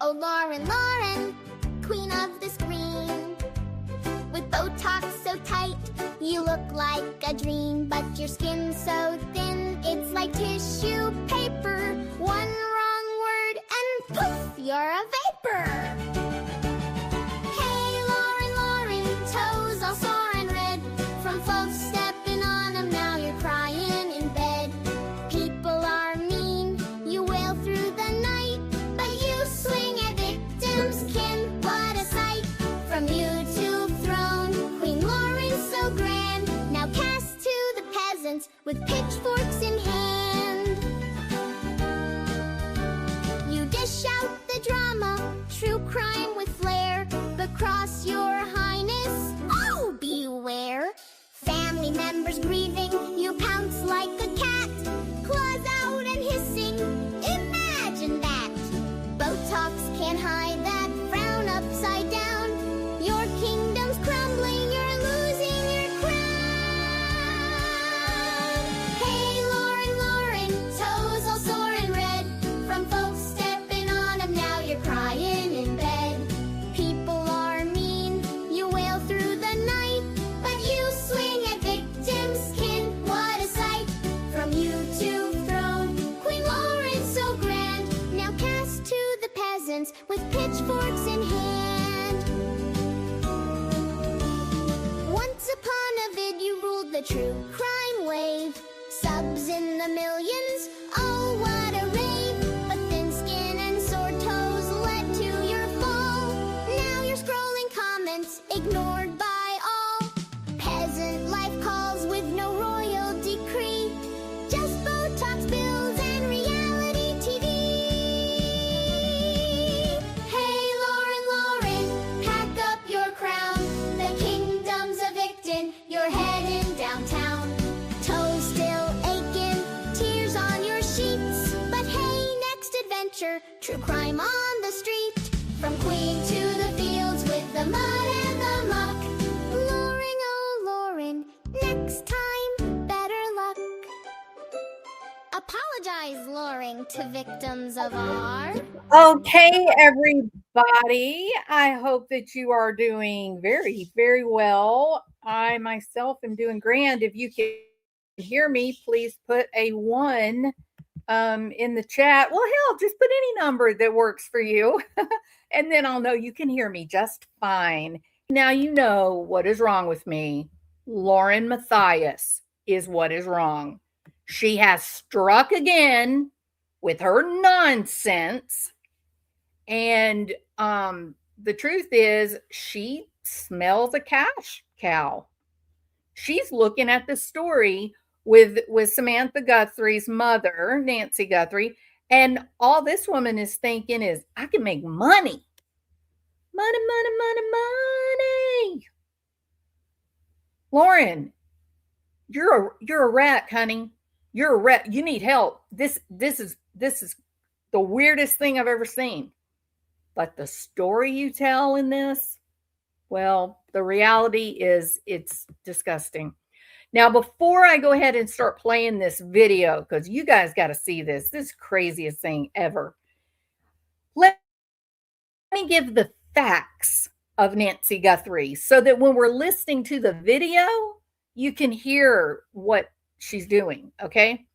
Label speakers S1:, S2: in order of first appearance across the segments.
S1: Oh, Lauren, Lauren, queen of the screen. With Botox so tight, you look like a dream. But your skin's so thin, it's like tissue paper. One wrong word and poof, you're a vapor. Hey, Lauren, Lauren, toes all sore and red. From folks stepping on them, now you're crying in bed. People are mean, you wail through the night. But you swing at victims' kin, what a sight. From YouTube throne, Queen Lauren so grand. Now cast to the peasants with pitchforks in hand. You dish out the drama, true crime with flair. But cross your highness, oh beware. Family members grieving, you pounce like a cat. Claws out and hissing, imagine that. Botox can't hide that frown upside down. Your kingdom's crumbling, you're losing your crown. Hey, Lauren, Lauren, toes all sore and red. From folks stepping on them, now you're crying in bed. People are mean, you wail through the night. But you swing at victims' kin, what a sight. From YouTube throne, Queen Lauren so grand. Now cast to the peasants with pitchforks in hand. Once upon a vid, you ruled the true crime wave. Subs in the millions, oh what a rave. But thin skin and sore toes led to your fall. Now you're scrolling comments, ignored by all. Peasant life calls with no royal decree. Just Botox bills and reality TV. Hey, Lauren, Lauren, pack up your crown. The kingdom's evicting, you're heading downtown. Toes still aching, tears on your sheets. But hey, next adventure, true crime on the street. From queen to the fields with the mud and the muck. Lauren, oh Lauren, next time, better luck. Apologize, Lauren, to victims of our...
S2: Okay, everybody. I hope that you are doing very, very well. I myself am doing grand. If you can hear me, please put a 1 in the chat. Well, hell, just put any number that works for you. And then I'll know you can hear me just fine. Now you know what is wrong with me. Lauren Matthias is what is wrong. She has struck again with her nonsense. And the truth is, she smells a cash cow. She's looking at the story with Samantha Gunthry's mother, Nancy Guthrie, and all this woman is thinking is, I can make money. Money, money, money, money. Lauren, you're a wreck, honey. You're a wreck. You need help. This is the weirdest thing I've ever seen. But the story you tell in this, well, the reality is it's disgusting. Now, before I go ahead and start playing this video, because you guys got to see this craziest thing ever. Let me give the facts of Nancy Guthrie so that when we're listening to the video, you can hear what she's doing, okay?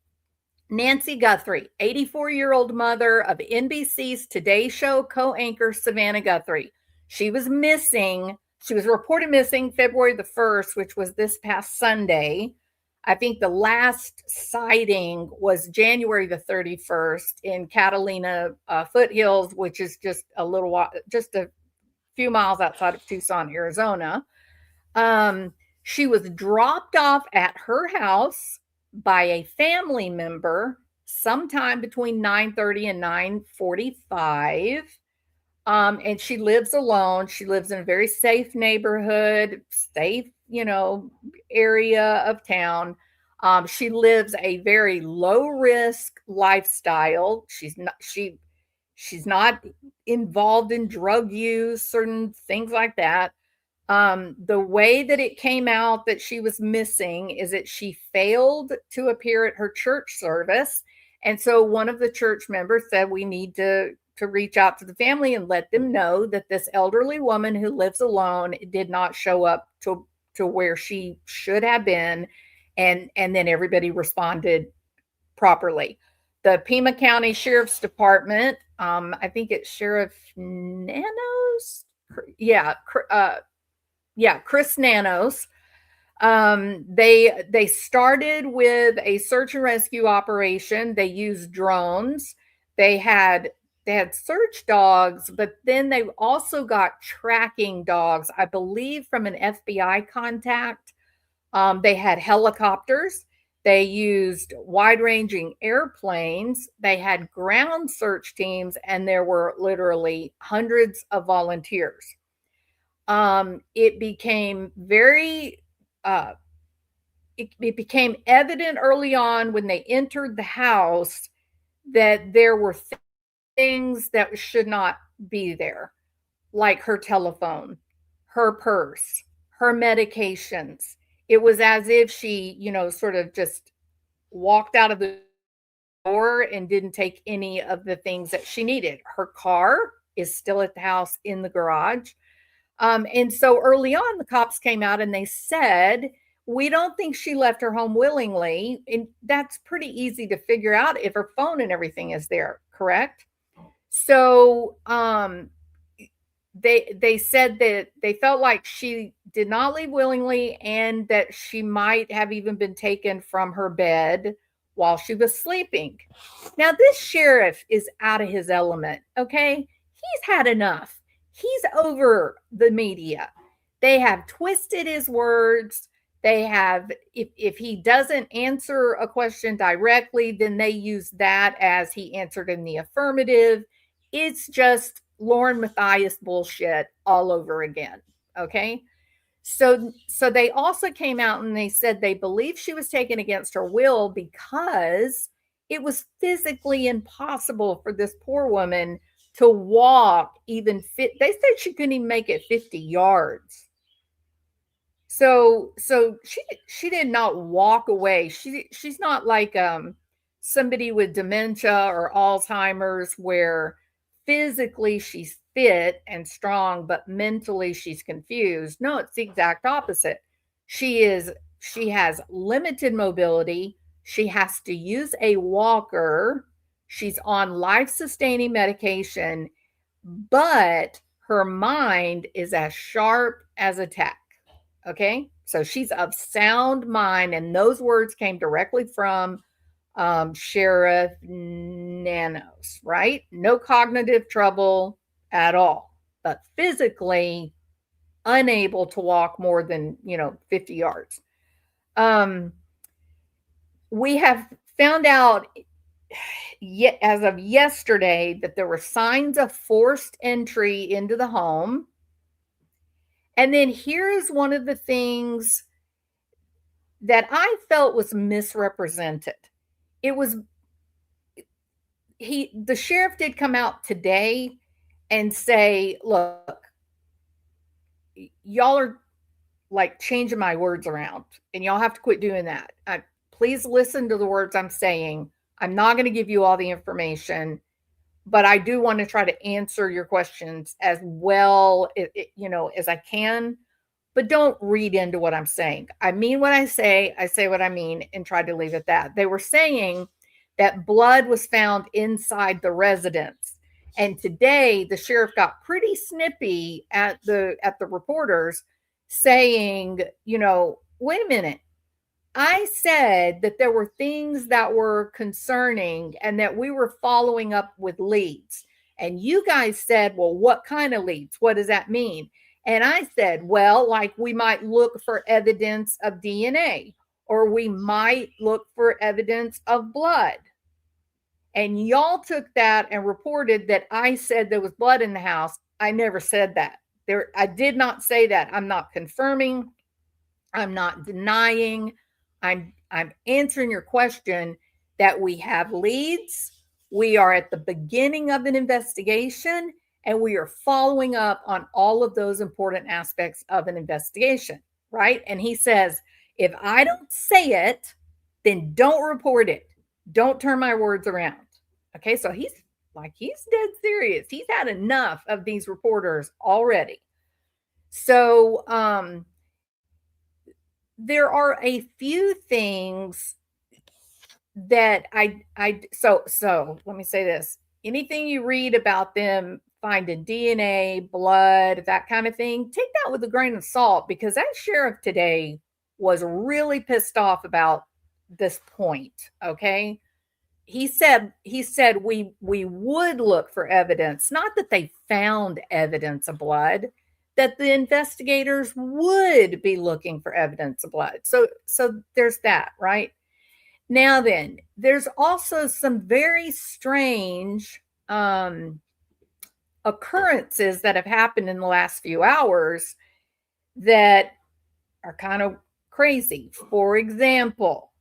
S2: Nancy Guthrie, 84-year-old mother of NBC's Today Show co-anchor Savannah Guthrie. She was missing. She was reported missing February the 1st, which was this past Sunday. I think the last sighting was January the 31st in Catalina foothills, which is just a few miles outside of Tucson, Arizona. She was dropped off at her house by a family member sometime between 9:30 and 9:45. And she lives alone. She lives in a very safe neighborhood, safe, area of town. She lives a very low risk lifestyle. She's not involved in drug use, certain things like that. The way that it came out that she was missing is that she failed to appear at her church service And so one of the church members said, we need to reach out to the family and let them know that this elderly woman who lives alone did not show up to where she should have been. And then everybody responded properly. The Pima County Sheriff's Department, I think it's Sheriff Nanos. Yeah, Chris Nanos. They started with a search and rescue operation. They used drones. They had search dogs, but then they also got tracking dogs, I believe, from an FBI contact. They had helicopters. They used wide-ranging airplanes. They had ground search teams, and there were literally hundreds of volunteers. It became very it became evident early on when they entered the house that there were things that should not be there, like her telephone, her purse, her medications. It was as if she, sort of just walked out of the door and didn't take any of the things that she needed. Her car is still at the house in the garage. And so early on, the cops came out and they said, we don't think she left her home willingly. And that's pretty easy to figure out if her phone and everything is there, correct? So they said that they felt like she did not leave willingly and that she might have even been taken from her bed while she was sleeping. Now, this sheriff is out of his element, okay? He's had enough. He's over the media. They have twisted his words. They have, if he doesn't answer a question directly, then they use that as he answered in the affirmative. It's just Lauren Matthias bullshit all over again. Okay. So they also came out and they said they believe she was taken against her will because it was physically impossible for this poor woman to walk even fit. They said she couldn't even make it 50 yards. So she did not walk away. She's not like somebody with dementia or Alzheimer's where physically she's fit and strong, but mentally she's confused. No, it's the exact opposite. She has limited mobility. She has to use a walker. She's on life-sustaining medication, but her mind is as sharp as a tack. Okay, so she's of sound mind, and those words came directly from Sheriff Nanos, right? No cognitive trouble at all, but physically unable to walk more than 50 yards. We have found out yet as of yesterday that there were signs of forced entry into the home. And then here's one of the things that I felt was misrepresented. The sheriff did come out today and say, look, y'all are like changing my words around and y'all have to quit doing that. Please listen to the words I'm saying. I'm not going to give you all the information, but I do want to try to answer your questions as well, as I can, but don't read into what I'm saying. I mean what I say what I mean, and try to leave it at that. They were saying that blood was found inside the residence. And today the sheriff got pretty snippy at the reporters saying, wait a minute. I said that there were things that were concerning and that we were following up with leads. And you guys said, well, what kind of leads? What does that mean? And I said, well, like we might look for evidence of DNA, or we might look for evidence of blood. And y'all took that and reported that I said there was blood in the house. I never said that. I did not say that. I'm not confirming. I'm not denying. I'm answering your question that we have leads. We are at the beginning of an investigation, and we are following up on all of those important aspects of an investigation, right? And he says, if I don't say it, then don't report it. Don't turn my words around. Okay, so he's dead serious. He's had enough of these reporters already. So there are a few things that so let me say this. Anything you read about them finding DNA, blood, that kind of thing, take that with a grain of salt, because that sheriff today was really pissed off about this point. Okay. He said we would look for evidence, not that they found evidence of blood, that the investigators would be looking for evidence of blood. So there's that, right? Now then, there's also some very strange occurrences that have happened in the last few hours that are kind of crazy. For example,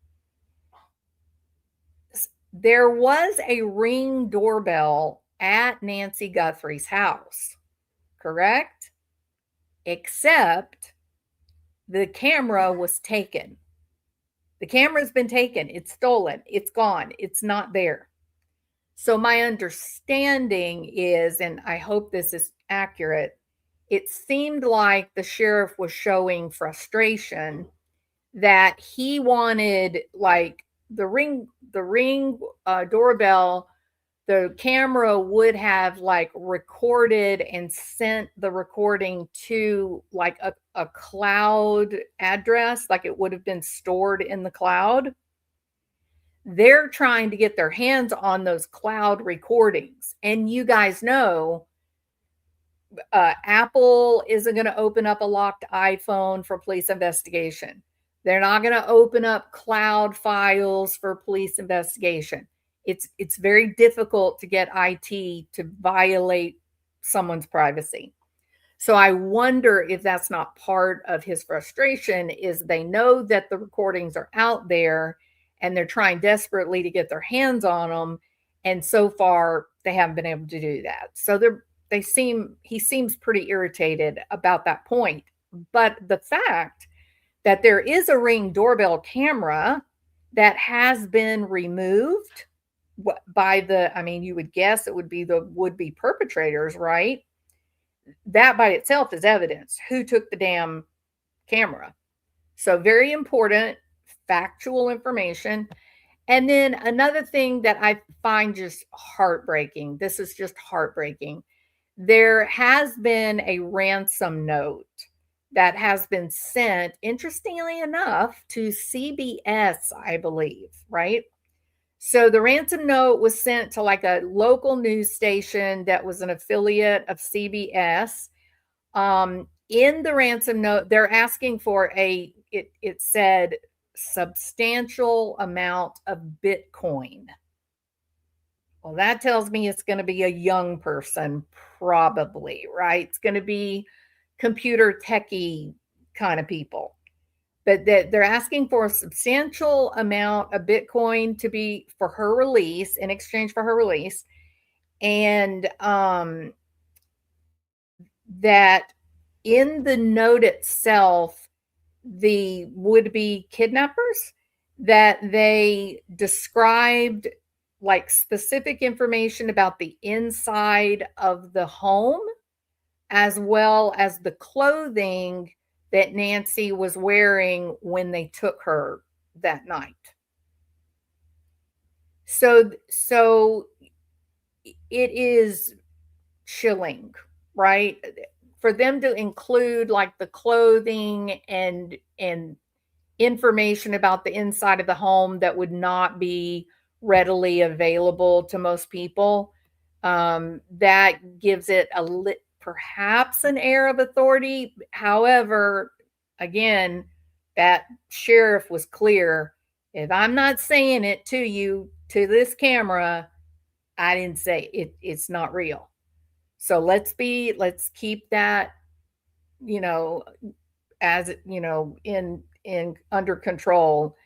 S2: there was a Ring doorbell at Nancy Guthrie's house, correct? Except the camera was taken. The camera's been taken. It's stolen. It's gone. It's not there. So my understanding is, and I hope this is accurate, it seemed like the sheriff was showing frustration that he wanted, like, the ring doorbell, the camera would have like recorded and sent the recording to like a cloud address, like it would have been stored in the cloud. They're trying to get their hands on those cloud recordings. And you guys know, Apple isn't going to open up a locked iPhone for police investigation. They're not going to open up cloud files for police investigation. It's very difficult to get IT to violate someone's privacy. So I wonder if that's not part of his frustration, is they know that the recordings are out there and they're trying desperately to get their hands on them. And so far they haven't been able to do that. So he seems pretty irritated about that point. But the fact that there is a Ring doorbell camera that has been removed by you would guess it would be the would-be perpetrators, right? That by itself is evidence. Who took the damn camera? So very important factual information. And then another thing that I find just heartbreaking. This is just heartbreaking. There has been a ransom note that has been sent, interestingly enough, to CBS, I believe, right? So the ransom note was sent to like a local news station that was an affiliate of CBS. In the ransom note, they're asking for it said substantial amount of Bitcoin. Well, that tells me it's going to be a young person, probably, right? It's going to be computer techie kind of people. But that they're asking for a substantial amount of Bitcoin to be for her release, in exchange for her release. And that in the note itself, the would-be kidnappers, that they described like specific information about the inside of the home, as well as the clothing that Nancy was wearing when they took her that night. So it is chilling, right? For them to include like the clothing and information about the inside of the home that would not be readily available to most people, that gives it perhaps an air of authority. However, again, that sheriff was clear. If I'm not saying it to you, to this camera, I didn't say it. It's not real. So let's keep that, as in under control.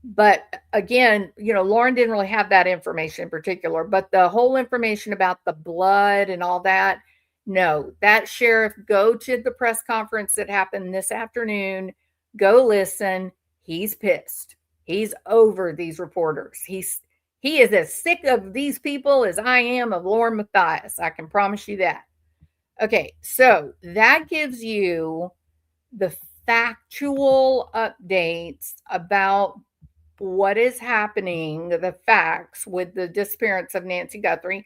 S2: But again, Lauren didn't really have that information in particular, but the whole information about the blood and all that, no, that sheriff, go to the press conference that happened this afternoon, go listen. He's pissed. He's over these reporters. He is as sick of these people as I am of Lauren Matthias. I can promise you that. Okay, so that gives you the factual updates about what is happening, the facts with the disappearance of Nancy Guthrie.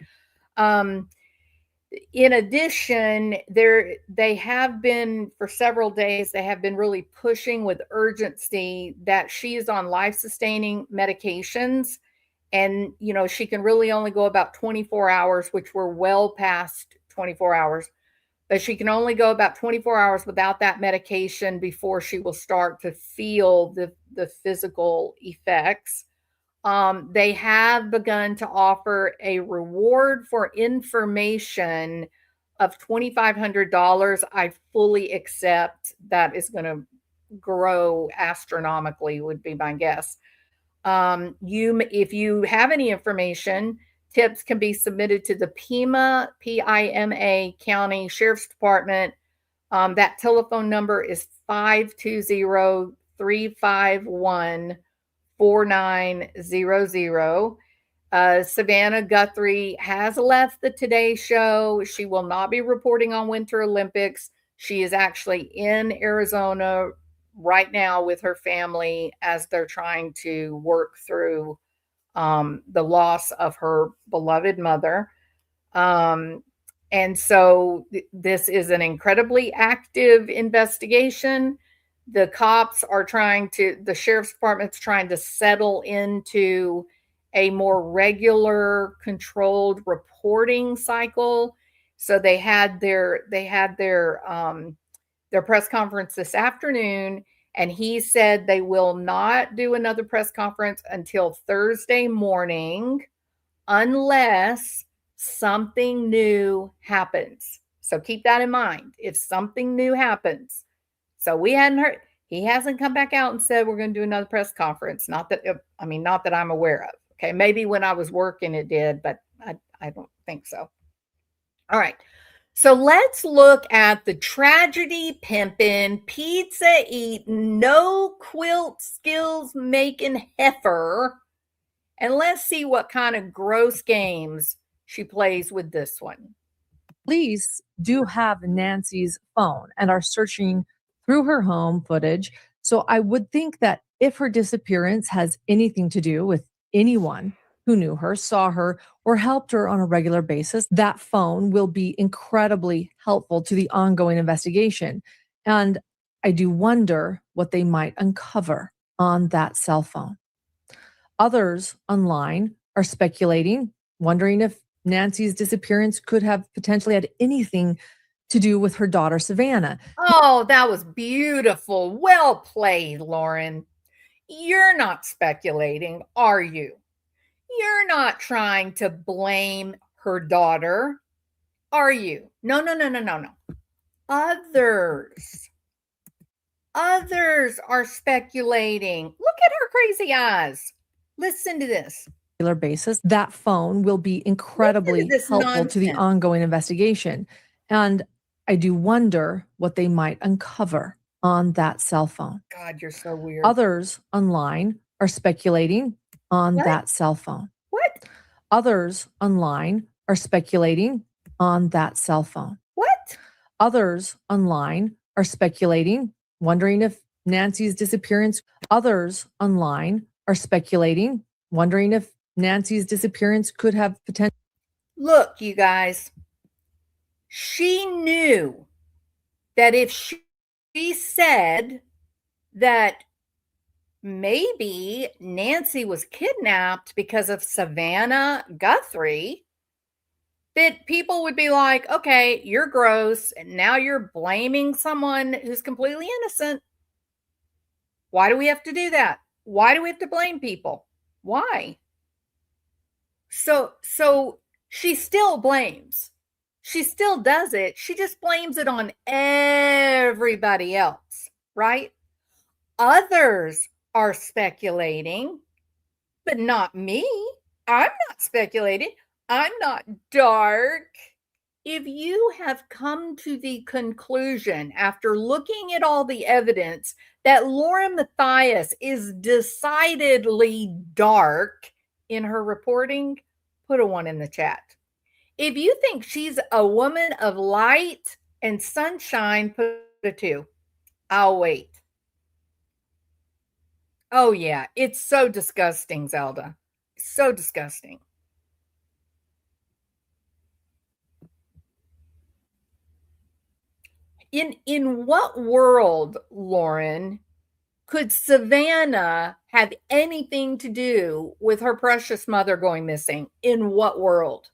S2: In addition, they have been for several days, they have been really pushing with urgency that she is on life-sustaining medications. And, she can really only go about 24 hours, which we're well past 24 hours. But she can only go about 24 hours without that medication before she will start to feel the physical effects. They have begun to offer a reward for information of $2,500. I fully accept that is going to grow astronomically, would be my guess. If you have any information, tips can be submitted to the Pima County Sheriff's Department. That telephone number is 520-351 4900. Savannah Guthrie has left the Today Show. She will not be reporting on Winter Olympics. She is actually in Arizona right now with her family as they're trying to work through the loss of her beloved mother. And so this is an incredibly active investigation. The cops are the sheriff's department's trying to settle into a more regular, controlled reporting cycle. So they had their press conference this afternoon, and he said they will not do another press conference until Thursday morning unless something new happens. So keep that in mind. If something new happens. So we hadn't heard, he hasn't come back out and said we're going to do another press conference. Not that I'm aware of. Okay. Maybe when I was working it did, but I don't think so. All right. So let's look at the tragedy pimping, pizza eating, no quilt skills making heifer. And let's see what kind of gross games she plays with this one.
S3: Police do have Nancy's phone and are searching through her home footage. So I would think that if her disappearance has anything to do with anyone who knew her, saw her, or helped her on a regular basis, that phone will be incredibly helpful to the ongoing investigation. And I do wonder what they might uncover on that cell phone. Others online are speculating, wondering if Nancy's disappearance could have potentially had anything to do with her daughter, Savannah.
S2: Oh, that was beautiful. Well played, Lauren. You're not speculating, are you? You're not trying to blame her daughter, are you? No. Others are speculating. Look at her crazy eyes. Listen to this.
S3: Basis, that phone will be incredibly helpful to the ongoing investigation. And I do wonder what they might uncover on that cell phone.
S2: God, you're so weird.
S3: Others online are speculating on that cell phone.
S2: What?
S3: Others online are speculating on that cell phone.
S2: What?
S3: Others online are speculating, wondering if Nancy's disappearance. Others online are speculating, wondering if Nancy's disappearance could have potential.
S2: Look, you guys, she knew that if she said that maybe Nancy was kidnapped because of Savannah Guthrie, that people would be like, okay, you're gross, and now you're blaming someone who's completely innocent. Why do we have to do that? Why do we have to blame people? Why? So she still blames. She still does it. She just blames it on everybody else, right? Others are speculating, but not me. I'm not speculating. I'm not dark. If you have come to the conclusion after looking at all the evidence that Lauren Matthias is decidedly dark in her reporting, put a 1 in the chat. If you think she's a woman of light and sunshine, put a 2. I'll wait. Oh, yeah. It's so disgusting, Zelda. So disgusting. In what world, Lauren, could Savannah have anything to do with her precious mother going missing? In what world?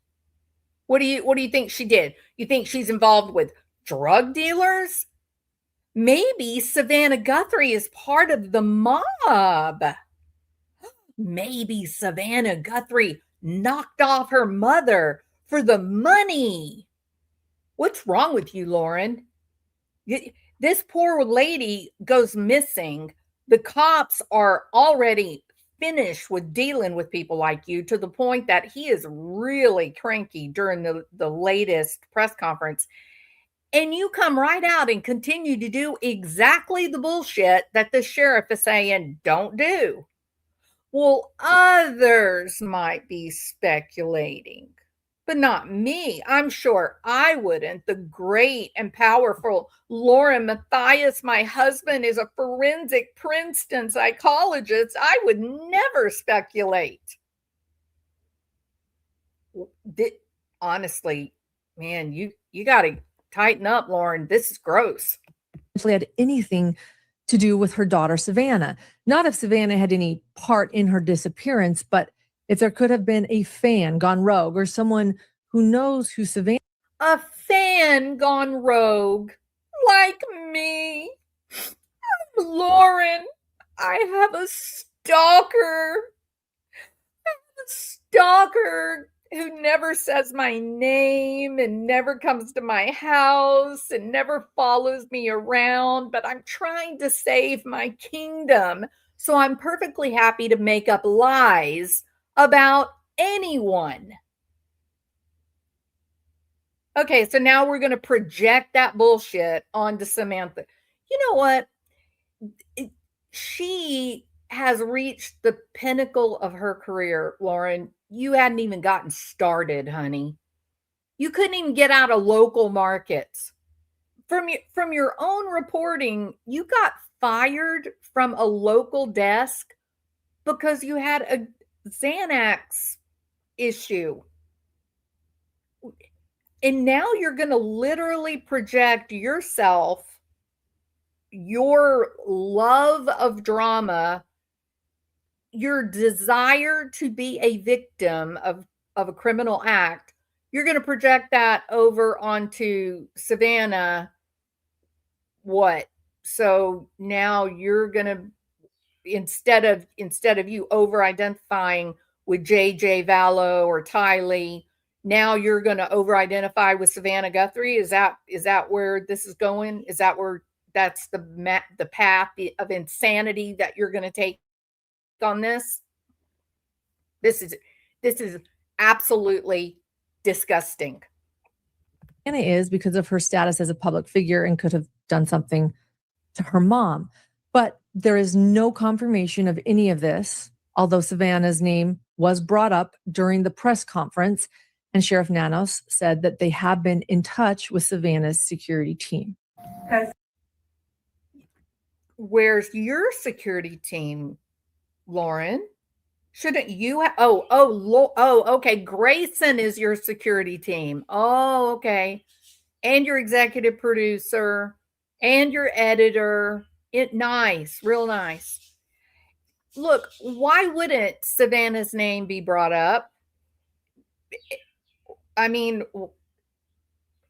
S2: What do you think she did? You think she's involved with drug dealers? Maybe Savannah Guthrie is part of the mob. Maybe Savannah Guthrie knocked off her mother for the money. What's wrong with you, Lauren? This poor lady goes missing. The cops are already finished with dealing with people like you, to the point that he is really cranky during the latest press conference. And you come right out and continue to do exactly the bullshit that the sheriff is saying don't do. Well, others might be speculating, but not me. I'm sure I wouldn't. The great and powerful Lauren Matthias, my husband, is a forensic Princeton psychologist. I would never speculate. Honestly, man, you got to tighten up, Lauren. This is gross.
S3: Had anything to do with her daughter, Savannah. Not if Savannah had any part in her disappearance, but if there could have been a fan gone rogue or someone who knows who Savannah.
S2: A fan gone rogue, like me. Lauren, I have a stalker. Who never says my name and never comes to my house and never follows me around, but I'm trying to save my kingdom. So I'm perfectly happy to make up lies about anyone. Okay, so now we're going to project that bullshit onto Samantha. You know what? She has reached the pinnacle of her career, Lauren. You hadn't even gotten started, honey. You couldn't even get out of local markets. From your own reporting, you got fired from a local desk because you had a Xanax issue. And now you're going to literally project yourself, your love of drama, your desire to be a victim of a criminal act. You're going to project that over onto Savannah. What? So now you're going to, instead of you over identifying with JJ Vallow or Ty Lee, now you're going to over identify with Savannah Guthrie. Is that where this is going? Is that where that's the path of insanity that you're going to take on this? This is absolutely disgusting.
S3: Anna is because of her status as a public figure and could have done something to her mom. But there is no confirmation of any of this, although Savannah's name was brought up during the press conference, and Sheriff Nanos said that they have been in touch with Savannah's security team.
S2: Where's your security team, Lauren? Shouldn't you have? Okay. Grayson is your security team. Oh, okay. And your executive producer and your editor. Nice, real nice. Look, why wouldn't Savannah's name be brought up? I mean,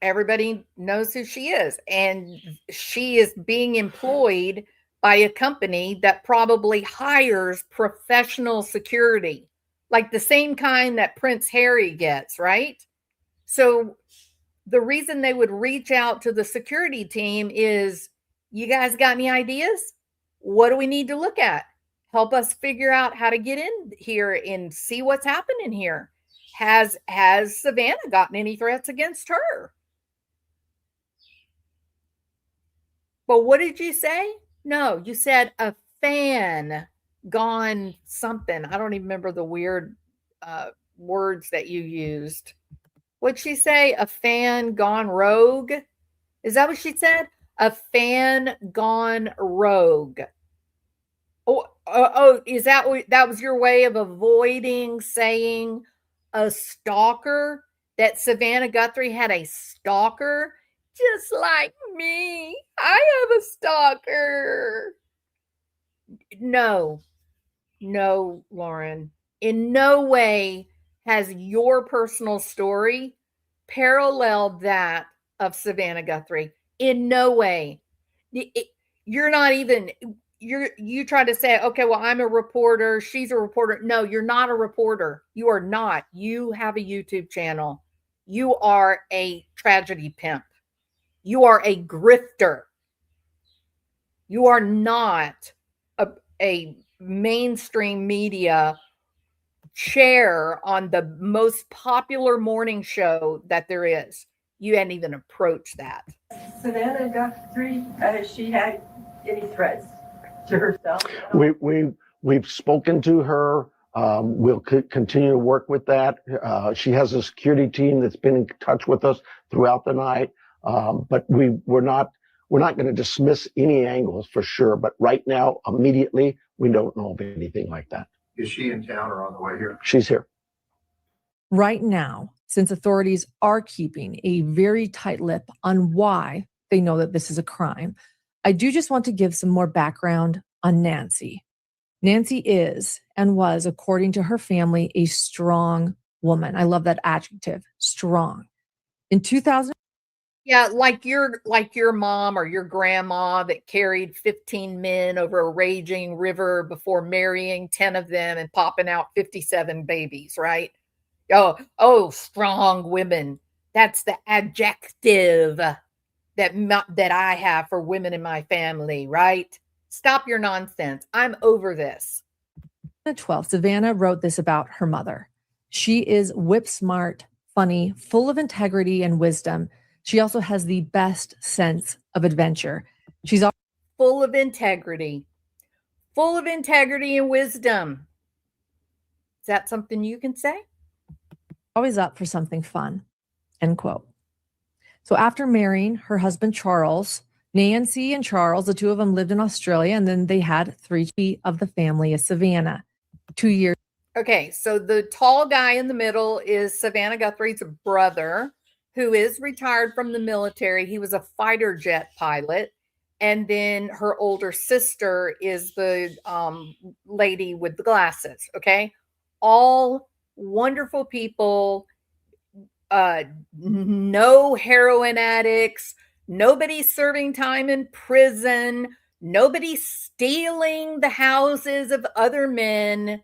S2: everybody knows who she is, and she is being employed by a company that probably hires professional security, like the same kind that Prince Harry gets, right? So the reason they would reach out to the security team is, you guys got any ideas? What do we need to look at? Help us figure out how to get in here and see what's happening here. Has Savannah gotten any threats against her? But what did you say? No, you said a fan gone something. I don't even remember the weird words that you used. What'd she say? A fan gone rogue? Is that what she said? A fan gone rogue. Oh, is that was your way of avoiding saying a stalker? That Savannah Guthrie had a stalker? Just like me. I have a stalker. No, Lauren. In no way has your personal story paralleled that of Savannah Guthrie. In no way. You're not even, you try to say, okay, well, I'm a reporter. She's a reporter. No, you're not a reporter. You are not. You have a YouTube channel. You are a tragedy pimp. You are a grifter. You are not a mainstream media chair on the most popular morning show that there is. You hadn't even approached that.
S4: Savannah Gunthrie, has she had any threats to herself?
S5: We've spoken to her. We'll continue to work with that. She has a security team that's been in touch with us throughout the night. But we're not going to dismiss any angles for sure. But right now, immediately, we don't know of anything like that.
S6: Is she in town or on the way here?
S5: She's here.
S3: Right now, since authorities are keeping a very tight lip on why they know that this is a crime, I do just want to give some more background on Nancy. Nancy is and was, according to her family, a strong woman. I love that adjective, strong. In 2000.
S2: Yeah, like your mom or your grandma that carried 15 men over a raging river before marrying 10 of them and popping out 57 babies, right? Oh, strong women. That's the adjective that I have for women in my family, right? Stop your nonsense. I'm over this.
S3: 12, Savannah wrote this about her mother. She is whip smart, funny, full of integrity and wisdom. She also has the best sense of adventure. She's
S2: full of integrity and wisdom. Is that something you can say?
S3: Always up for something fun, end quote. So after marrying her husband, Charles, Nancy and Charles, the two of them lived in Australia, and then they had 3 of the family of Savannah. 2 years.
S2: Okay, so the tall guy in the middle is Savannah Guthrie's brother, who is retired from the military. He was a fighter jet pilot. And then her older sister is the lady with the glasses, okay? All wonderful people, no heroin addicts, nobody serving time in prison, nobody stealing the houses of other men.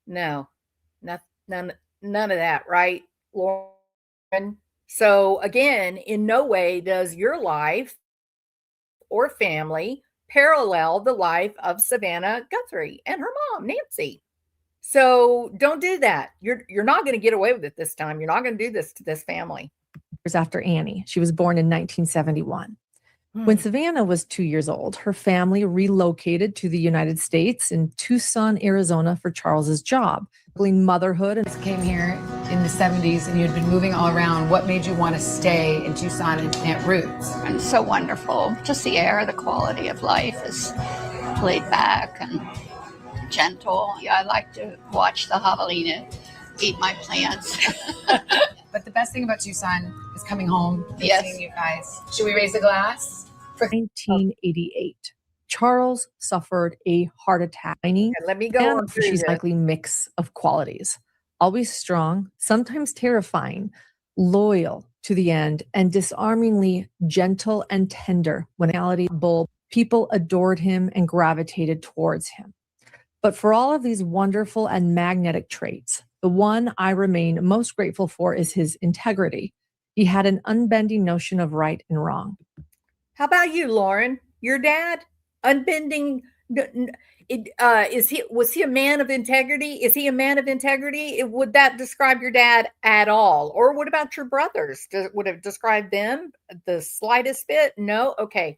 S2: No, none of that, right, Lauren? So again, in no way does your life or family parallel the life of Savannah Guthrie and her mom, Nancy. So don't do that. You're not going to get away with it this time. You're not going to do this to this family.
S3: After Annie, she was born in 1971. When Savannah was 2 years old, her family relocated to the United States in Tucson, Arizona for Charles's job. Motherhood and
S7: came here in the 70s and you'd been moving all around. What made you want to stay in Tucson and plant roots?
S8: And so wonderful. Just the air, the quality of life is laid back and gentle. Yeah, I like to watch the javelina eat my plants.
S7: But the best thing about Tucson is coming home and
S8: Yes.
S7: seeing you guys. Should we raise a glass?
S3: 1988. Charles suffered a heart attack.
S2: Let me go on through
S3: She's
S2: this.
S3: likely mix of qualities. Always strong, sometimes terrifying, loyal to the end, and disarmingly gentle and tender. When reality bull, people adored him and gravitated towards him. But for all of these wonderful and magnetic traits, the one I remain most grateful for is his integrity. He had an unbending notion of right and wrong.
S2: How about you, Lauren? Your dad, unbending. Was he a man of integrity? Is he a man of integrity? Would that describe your dad at all? Or what about your brothers? Would it describe them the slightest bit? No? Okay.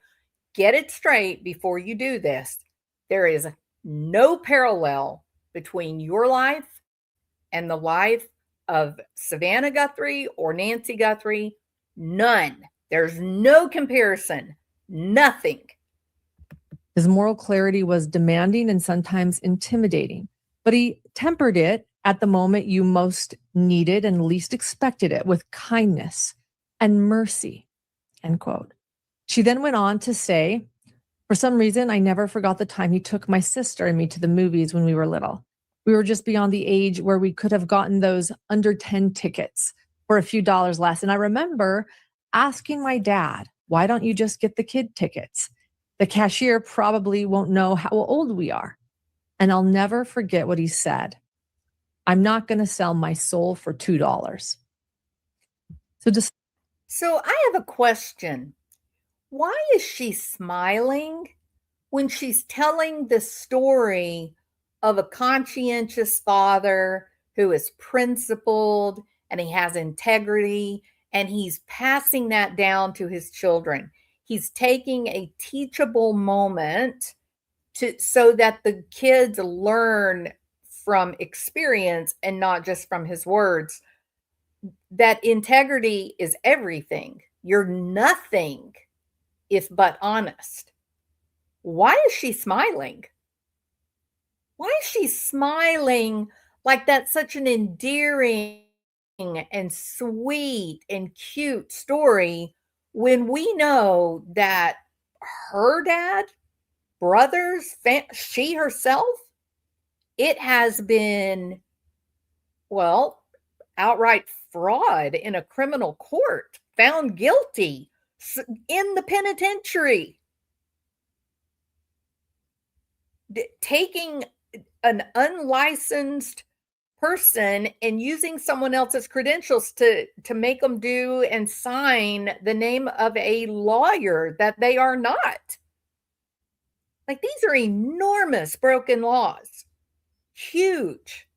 S2: Get it straight before you do this. There is no parallel between your life and the life of Savannah Guthrie or Nancy Guthrie? None. There's no comparison. Nothing.
S3: His moral clarity was demanding and sometimes intimidating, but he tempered it at the moment you most needed and least expected it with kindness and mercy, end quote. She then went on to say, for some reason, I never forgot the time he took my sister and me to the movies when we were little. We were just beyond the age where we could have gotten those under 10 tickets for a few dollars less. And I remember asking my dad, why don't you just get the kid tickets? The cashier probably won't know how old we are. And I'll never forget what he said. I'm not going to sell my soul for $2.
S2: So I have a question. Why is she smiling when she's telling the story of a conscientious father who is principled and he has integrity and he's passing that down to his children? He's taking a teachable moment so that the kids learn from experience and not just from his words, that integrity is everything. You're nothing if but honest. Why is she smiling? Why is she smiling like that's such an endearing and sweet and cute story when we know that her dad, brothers, she herself, it has been, well, outright fraud in a criminal court, found guilty in the penitentiary, taking an unlicensed person and using someone else's credentials to make them do and sign the name of a lawyer that they are not. Like, these are enormous broken laws, huge.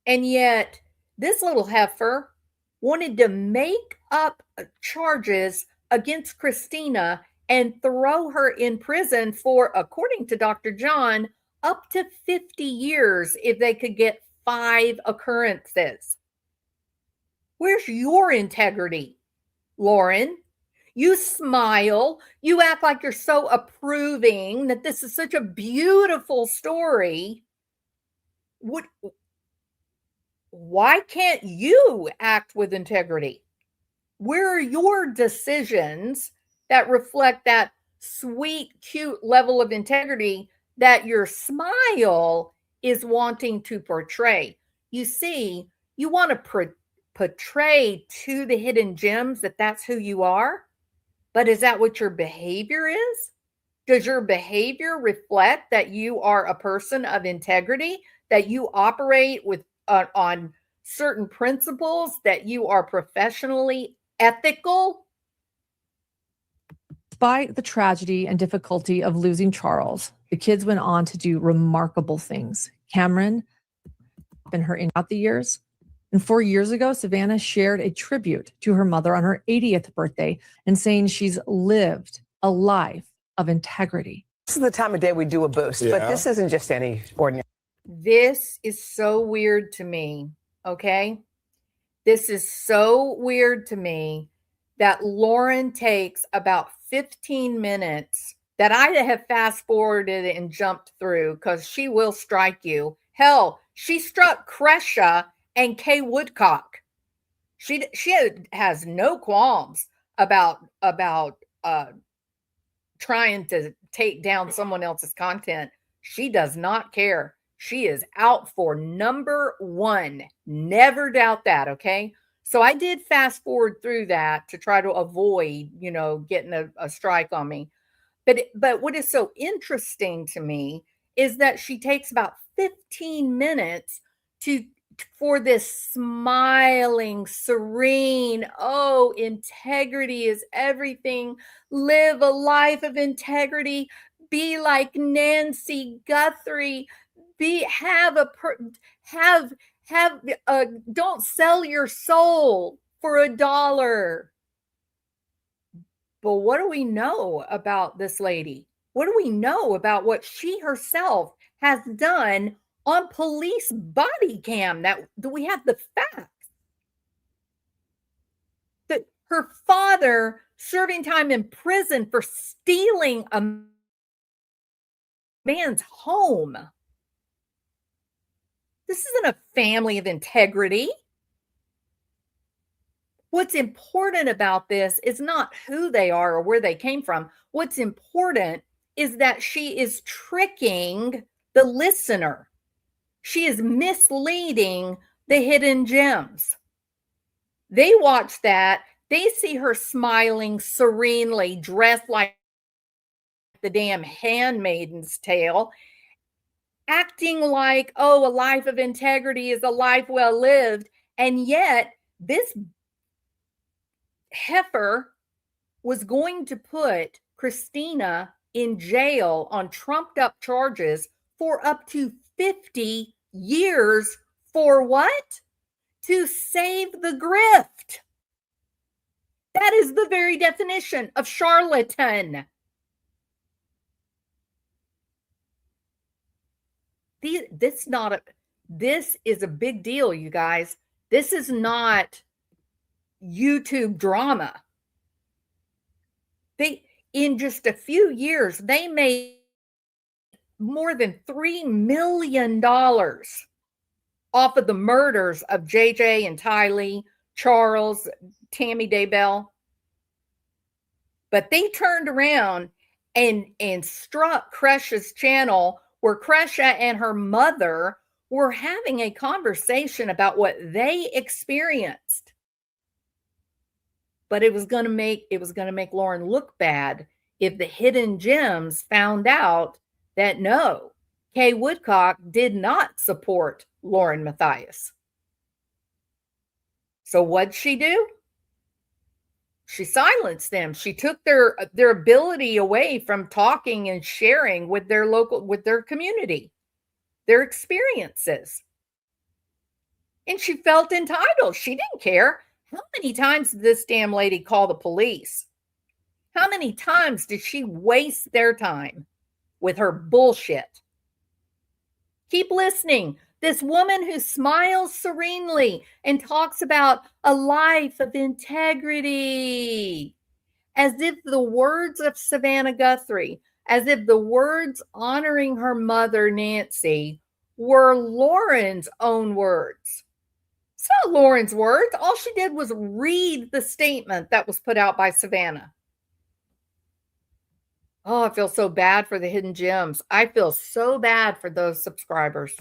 S2: And yet this little heifer wanted to make up charges against Christina and throw her in prison for, according to Dr. John, up to 50 years if they could get 5 occurrences. Where's your integrity, Lauren? You smile. You act like you're so approving that this is such a beautiful story. Why can't you act with integrity? Where are your decisions that reflect that sweet, cute level of integrity that your smile is wanting to portray? You see, you want to portray to the hidden gems that that's who you are. But is that what your behavior is? Does your behavior reflect that you are a person of integrity, that you operate with on certain principles, that you are professionally ethical?
S3: Despite the tragedy and difficulty of losing Charles, the kids went on to do remarkable things. Cameron and her in out the years. And 4 years ago, Savannah shared a tribute to her mother on her 80th birthday and saying she's lived a life of integrity.
S9: This is the time of day we do a boost, but this isn't just any ordinary.
S2: This is so weird to me, okay? This is so weird to me that Lauren takes about 15 minutes that I have fast forwarded and jumped through because she will strike you. Hell, she struck Crescia and Kay Woodcock. She has no qualms about trying to take down someone else's content. She does not care. She is out for number one. Never doubt that, okay? So I did fast forward through that to try to avoid, getting a strike on me. But what is so interesting to me is that she takes about 15 minutes for this smiling, serene, oh, integrity is everything. Live a life of integrity. Be like Nancy Guthrie. Don't sell your soul for $1. But what do we know about this lady? What do we know about what she herself has done on police body cam that we have the facts that her father serving time in prison for stealing a man's home. This isn't a family of integrity. What's important about this is not who they are or where they came from. What's important is that she is tricking the listener. She is misleading the hidden gems. They watch that. They see her smiling serenely, dressed like the damn Handmaid's Tale, acting like, oh, a life of integrity is a life well lived. And yet, this heifer was going to put Christina in jail on trumped up charges for up to 50 years. For what? To save the grift. That is the very definition of charlatan. This is a big deal, you guys. This is not YouTube drama. In just a few years, they made more than $3 million off of the murders of JJ and Tylee, Charles, Tammy Daybell. But they turned around and struck Cresha's channel, where Cresha and her mother were having a conversation about what they experienced. But it was going to make Lauren look bad if the hidden gems found out that no, Kay Woodcock did not support Lauren Matthias. So what'd she do? She silenced them. She took their ability away from talking and sharing with their community, their experiences. And she felt entitled. She didn't care. How many times did this damn lady call the police? How many times did she waste their time with her bullshit? Keep listening. This woman who smiles serenely and talks about a life of integrity, as if the words of Savannah Guthrie, as if the words honoring her mother, Nancy, were Lauren's own words. It's not Lauren's words. All she did was read the statement that was put out by Savannah. Oh, I feel so bad for the hidden gems. I feel so bad for those subscribers.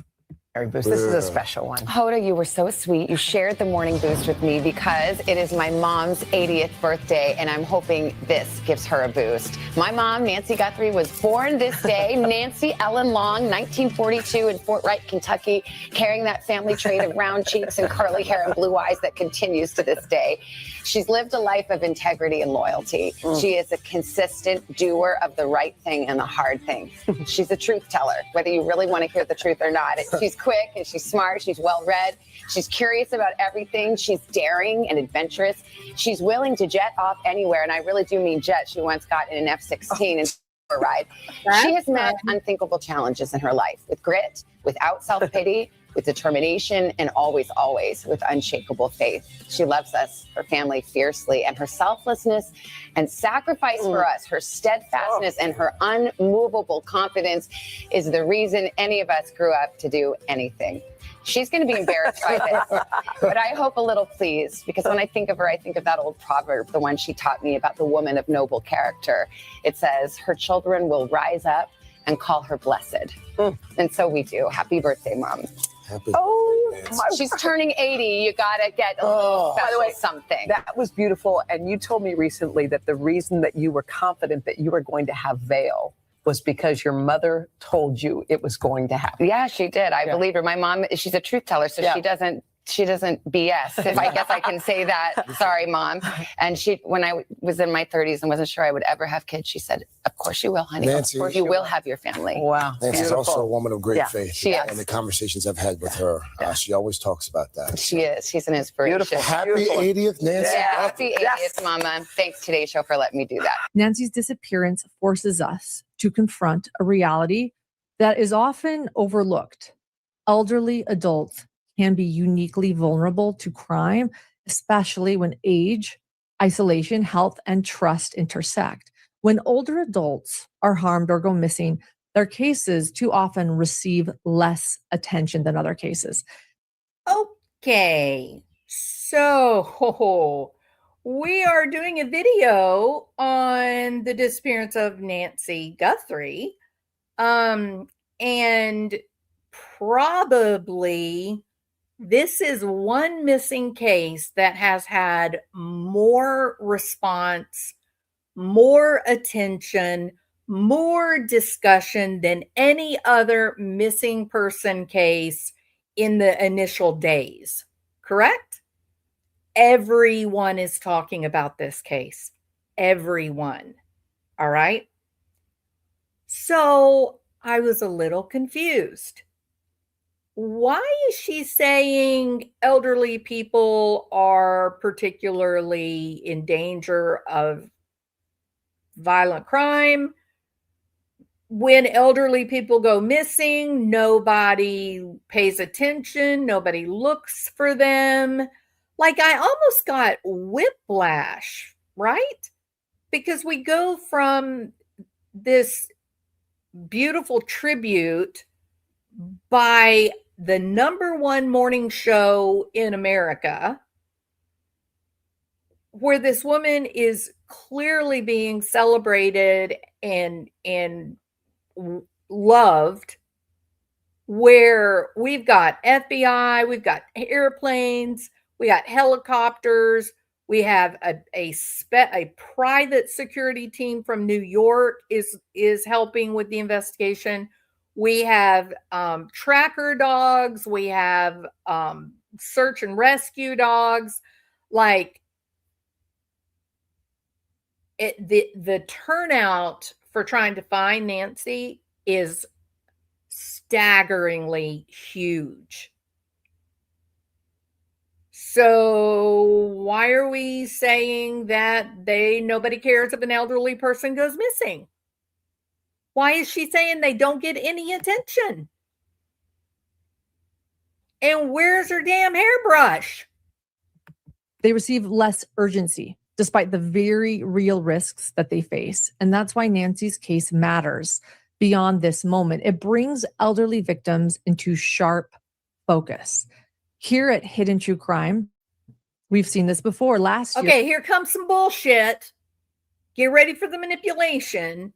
S9: Boost. This is a special one. Hoda, you were so sweet. You shared the morning boost with me because it is my mom's 80th birthday, and I'm hoping this gives her a boost. My mom, Nancy Guthrie, was born this day. Nancy Ellen Long, 1942 in Fort Wright, Kentucky, carrying that family trait of round cheeks and curly hair and blue eyes that continues to this day. She's lived a life of integrity and loyalty. She is a consistent doer of the right thing and the hard thing. She's a truth teller, whether you really want to hear the truth or not. She's quick and she's smart. She's well-read. She's curious about everything. She's daring and adventurous. She's willing to jet off anywhere. And I really do mean jet. She once got in an F-16 and a ride. She has met unthinkable challenges in her life with grit, without self-pity, with determination, and always, always with unshakable faith. She loves us, her family, fiercely, and her selflessness and sacrifice for us, her steadfastness and her unmovable confidence is the reason any of us grew up to do anything. She's going to be embarrassed by this, but I hope a little pleased, because when I think of her, I think of that old proverb, the one she taught me about the woman of noble character. It says, her children will rise up and call her blessed. And so we do. Happy birthday, Mom.
S10: Happy
S9: She's turning 80. You got to get a little special something.
S11: That was beautiful. And you told me recently that the reason that you were confident that you were going to have Vail was because your mother told you it was going to happen.
S9: Yeah, she did. I believe her. My mom, she's a truth teller, so she doesn't BS, if I guess I can say that. Sorry, Mom. And she, when I was in my 30s and wasn't sure I would ever have kids, she said, of course you will, honey.
S10: Nancy,
S9: of course you will have your family.
S11: Wow.
S10: Nancy's also a woman of great faith.
S9: She is.
S10: And the conversations I've had with her, she always talks about that.
S9: She is. She's an inspiration.
S10: Beautiful. Happy 80th, Nancy.
S9: Yeah, happy 80th, Mama. Thanks, Today Show, for letting me do that.
S3: Nancy's disappearance forces us to confront a reality that is often overlooked. elderly adults can be uniquely vulnerable to crime, especially when age, isolation, health, and trust intersect. When older adults are harmed or go missing, their cases too often receive less attention than other cases.
S2: Okay, so we are doing a video on the disappearance of Nancy Guthrie. And probably this is one missing case that has had more response, more attention, more discussion than any other missing person case in the initial days, correct? Everyone is talking about this case. Everyone. All right. So I was a little confused. Why is she saying elderly people are particularly in danger of violent crime? When elderly people go missing, nobody pays attention, nobody looks for them. Like, I almost got whiplash, right? Because we go from this beautiful tribute by the #1 morning show in America, where this woman is clearly being celebrated and loved, where we've got FBI, we've got airplanes, we got helicopters, we have a private security team from New York is helping with the investigation. We have tracker dogs, we have search and rescue dogs. Like, the turnout for trying to find Nancy is staggeringly huge. So why are we saying that nobody cares if an elderly person goes missing? Why is she saying they don't get any attention? And where's her damn hairbrush?
S3: They receive less urgency despite the very real risks that they face. And that's why Nancy's case matters beyond this moment. It brings elderly victims into sharp focus. Here at Hidden True Crime, we've seen this before last year.
S2: Okay, here comes some bullshit. Get ready for the manipulation.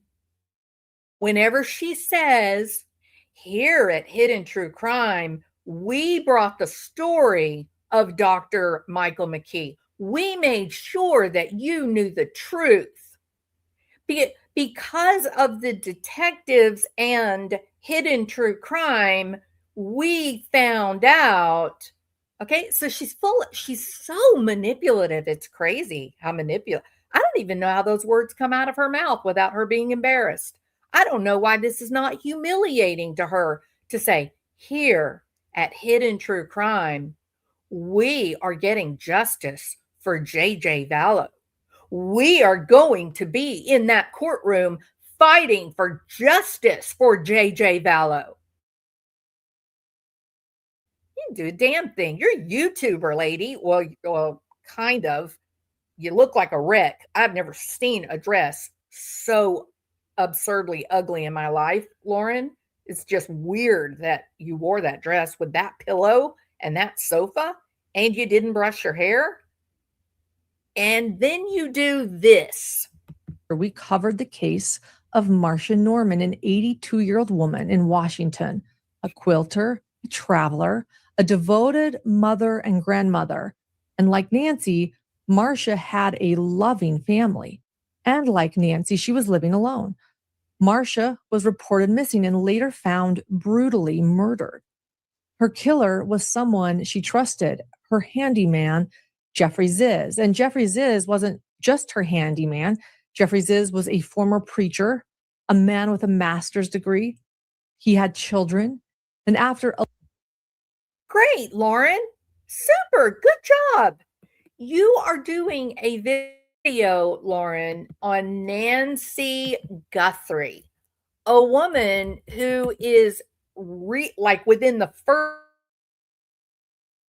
S2: Whenever she says, here at Hidden True Crime, we brought the story of Dr. Michael McKee. We made sure that you knew the truth. Because of the detectives and Hidden True Crime, we found out. Okay, so she's so manipulative. It's crazy how manipulative. I don't even know how those words come out of her mouth without her being embarrassed. I don't know why this is not humiliating to her to say, here at Hidden True Crime, we are getting justice for JJ Vallow. We are going to be in that courtroom fighting for justice for JJ Vallow. You do a damn thing. You're a YouTuber, lady. Well, kind of. You look like a wreck. I've never seen a dress so absurdly ugly in my life, Lauren. It's just weird that you wore that dress with that pillow and that sofa, and you didn't brush your hair. And then you do this.
S3: We covered the case of Marcia Norman, an 82-year-old woman in Washington, a quilter, a traveler, a devoted mother and grandmother. And like Nancy, Marcia had a loving family. And like Nancy, she was living alone. Marcia was reported missing and later found brutally murdered. Her killer was someone she trusted, her handyman, Jeffrey Ziz. And Jeffrey Ziz wasn't just her handyman. Jeffrey Ziz was a former preacher, a man with a master's degree. He had children. And after
S2: Great, Lauren. Super. Good job. You are doing a video, Lauren, on Nancy Guthrie, a woman who is like within the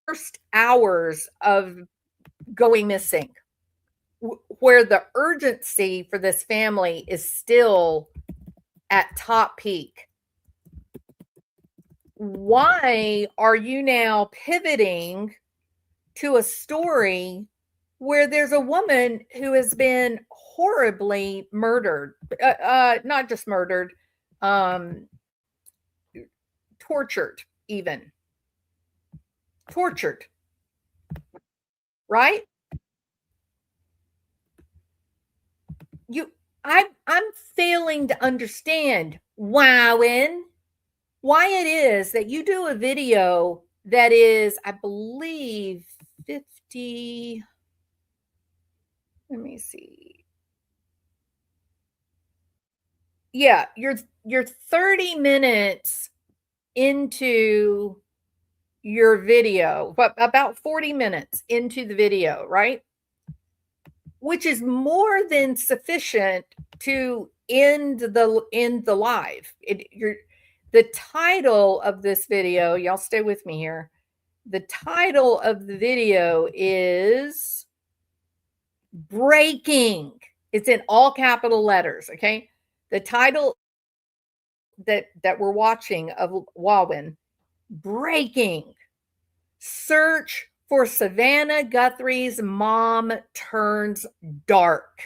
S2: first hours of going missing, where the urgency for this family is still at top peak. Why are you now pivoting to a story where there's a woman who has been horribly murdered? Not just murdered, tortured, even. Tortured. Right? I'm failing to understand why it is that you do a video that is, I believe, 50. Let me see. Yeah, you're 30 minutes into your video, but about 40 minutes into the video, right? Which is more than sufficient to end the live. The title of this video, y'all stay with me here. The title of the video is Breaking. It's in all capital letters, okay? The title that we're watching of Wawin, Breaking. Search for Savannah Guthrie's mom turns dark.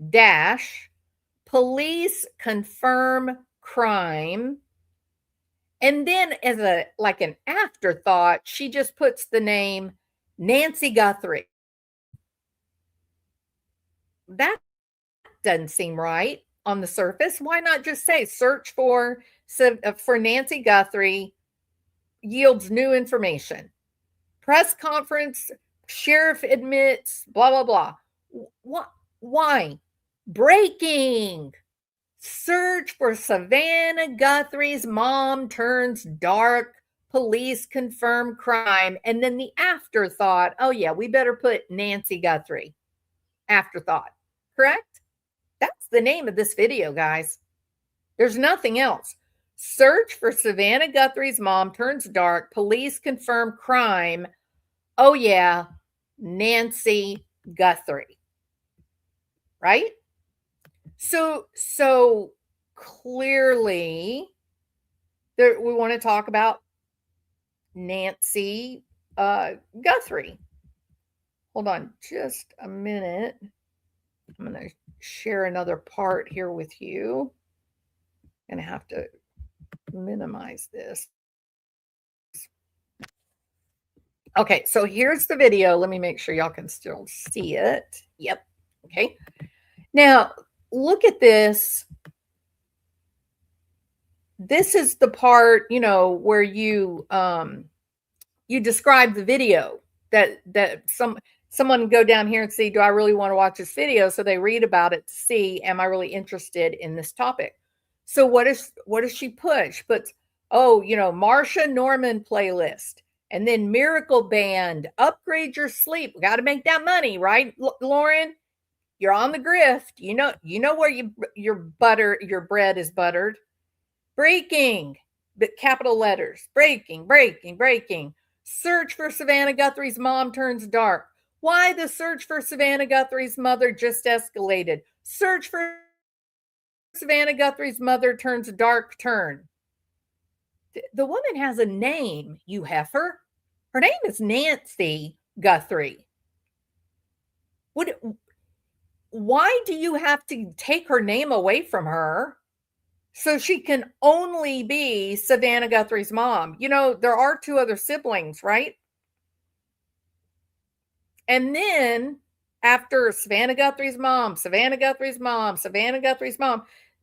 S2: Dash. Police confirm crime. And then as an afterthought, she just puts the name Nancy Guthrie. That doesn't seem right on the surface. Why not just say search for Nancy Guthrie yields new information? Press conference, sheriff admits, blah, blah, blah. Why? Breaking. Search for Savannah Guthrie's mom turns dark. Police confirm crime. And then the afterthought, oh yeah, we better put Nancy Guthrie. Afterthought. Correct? That's the name of this video, guys. There's nothing else. Search for Savannah Guthrie's mom turns dark. Police confirm crime. Oh yeah, Nancy Guthrie. Right? So clearly we want to talk about Nancy Guthrie. Hold on just a minute. I'm going to share another part here with you. I'm going to have to minimize this. Okay, so here's the video. Let me make sure y'all can still see it. Yep. Okay. Now, look at this. This is the part, where you describe the video that someone go down here and see, do I really want to watch this video? So they read about it to see, am I really interested in this topic? So what does she put? She puts, Marsha Norman playlist, and then Miracle Band, upgrade your sleep. We got to make that money, right, Lauren? You're on the grift. You know where your bread is buttered. Breaking, but capital letters. Breaking. Search for Savannah Guthrie's mom turns dark. Why the search for Savannah Guthrie's mother just escalated. Search for Savannah Guthrie's mother turns dark turn. The woman has a name, you heifer. Her name is Nancy Guthrie. Why do you have to take her name away from her so she can only be Savannah Guthrie's mom? There are two other siblings, right? And then after Savannah Guthrie's mom,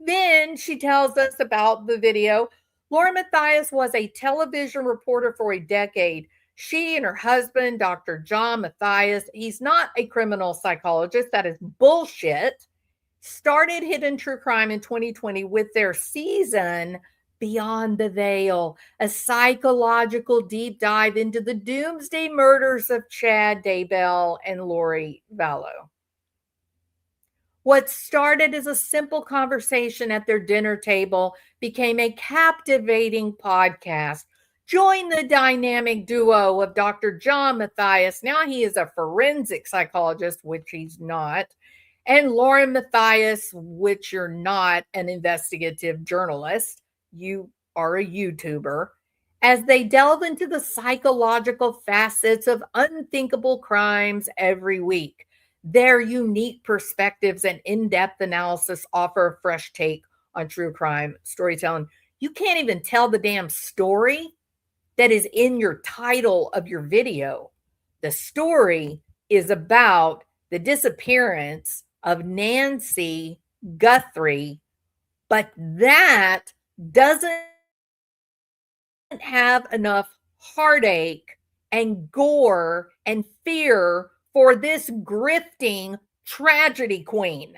S2: then she tells us about the video. Laura Matthias was a television reporter for a decade. She and her husband, Dr. John Matthias, he's not a criminal psychologist. That is bullshit. Started Hidden True Crime in 2020 with their season Beyond the Veil, a psychological deep dive into the doomsday murders of Chad Daybell and Lori Vallow. What started as a simple conversation at their dinner table became a captivating podcast. Join the dynamic duo of Dr. John Matthias. Now he is a forensic psychologist, which he's not, and Lauren Matthias, which you're not an investigative journalist. You are a YouTuber. As they delve into the psychological facets of unthinkable crimes every week. Their unique perspectives and in-depth analysis offer a fresh take on true crime storytelling. You can't even tell the damn story that is in your title of your video. The story is about the disappearance of Nancy Guthrie, but that doesn't have enough heartache and gore and fear for this grifting tragedy queen.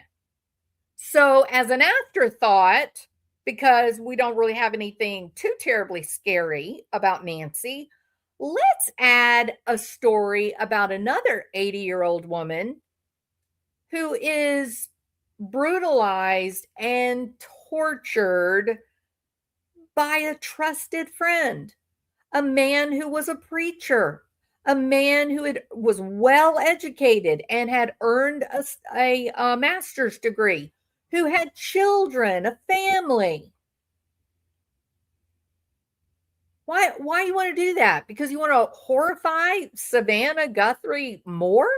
S2: So as an afterthought, because we don't really have anything too terribly scary about Nancy, let's add a story about another 80-year-old woman who is brutalized and tortured by a trusted friend, a man who was a preacher, a man who was well educated and had earned a master's degree, who had children, a family. Why you want to do that? Because you want to horrify Savannah Guthrie more?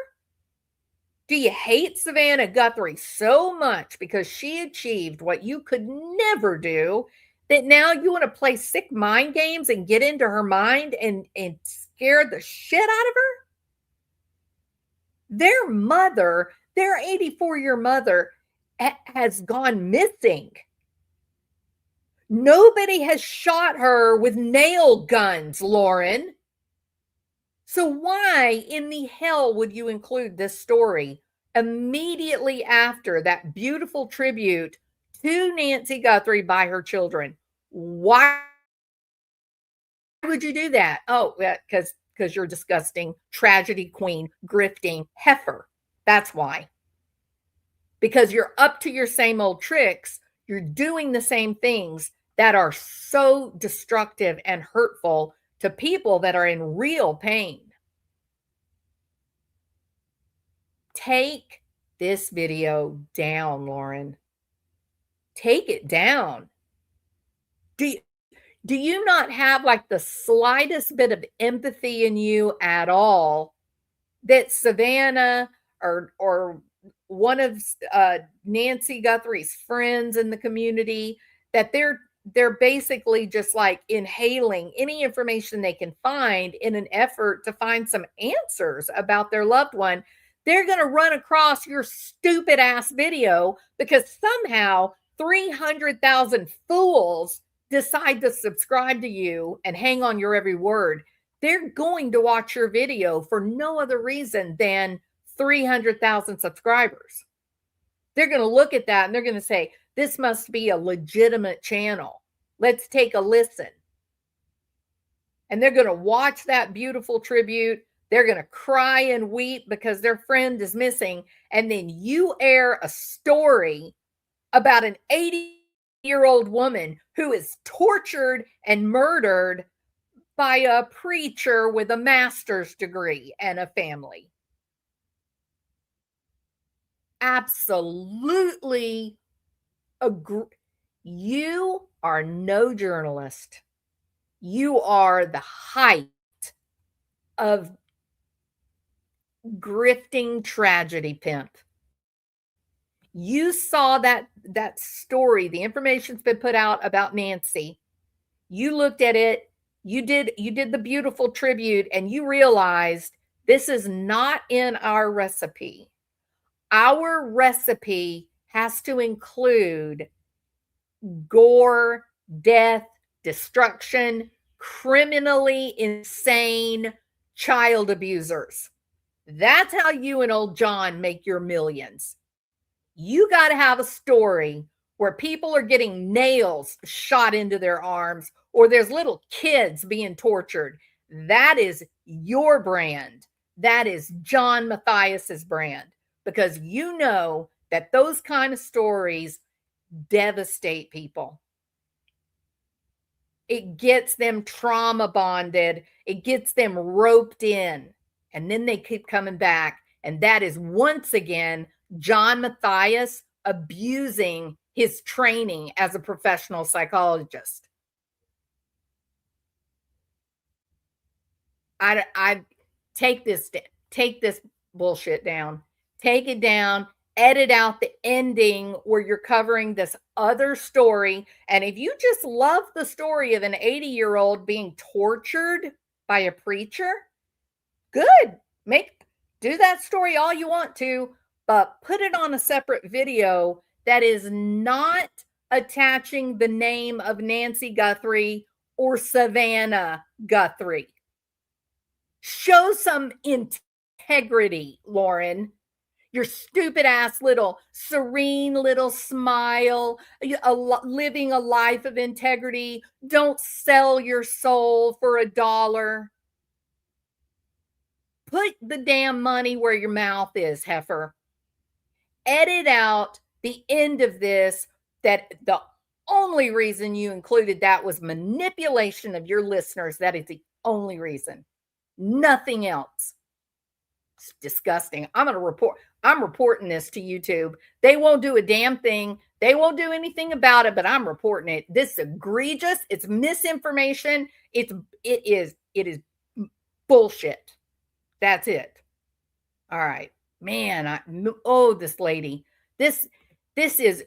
S2: Do you hate Savannah Guthrie so much because she achieved what you could never do, that now you want to play sick mind games and get into her mind and scare the shit out of her? Their mother, their 84-year mother, has gone missing. Nobody has shot her with nail guns, Lauren. So why in the hell would you include this story immediately after that beautiful tribute to Nancy Guthrie by her children? Why would you do that? Oh, because you're disgusting tragedy queen, grifting heifer. That's why. Because you're up to your same old tricks. You're doing the same things that are so destructive and hurtful to people that are in real pain. Take this video down, Lauren. Take it down. Do you not have like the slightest bit of empathy in you at all that Savannah or one of Nancy Guthrie's friends in the community, that they're basically just like inhaling any information they can find in an effort to find some answers about their loved one? They're going to run across your stupid ass video because somehow 300,000 fools decide to subscribe to you and hang on your every word. They're going to watch your video for no other reason than 300,000 subscribers. They're going to look at that and they're going to say, this must be a legitimate channel. Let's take a listen. And they're going to watch that beautiful tribute. They're going to cry and weep because their friend is missing. And then you air a story about an 80-year-old woman who is tortured and murdered by a preacher with a master's degree and a family. Absolutely agree. You are no journalist. You are the height of grifting tragedy pimp. You saw that story, the information's been put out about Nancy. You looked at it, you did the beautiful tribute, and you realized this is not in our recipe. Our recipe has to include gore, death, destruction, criminally insane child abusers. That's how you and old John make your millions. You got to have a story where people are getting nails shot into their arms or there's little kids being tortured. That is your brand. That is John Matthias's brand, because you know that those kind of stories devastate people. It gets them trauma bonded. It gets them roped in. And then they keep coming back. And that is once again John Matthias abusing his training as a professional psychologist. I take this bullshit down. Take it down. Edit out the ending where you're covering this other story. And if you just love the story of an 80-year-old being tortured by a preacher, good. Do that story all you want to, but put it on a separate video that is not attaching the name of Nancy Guthrie or Savannah Guthrie. Show some integrity, Lauren. Your stupid ass little serene little smile, living a life of integrity. Don't sell your soul for $1. Put the damn money where your mouth is, heifer. Edit out the end of this, that the only reason you included that was manipulation of your listeners. That is the only reason. Nothing else. It's disgusting. I'm reporting this to YouTube. They won't do a damn thing. They won't do anything about it, but I'm reporting it. This is egregious. It's misinformation. It is bullshit. That's it. All right. Man, this lady. This is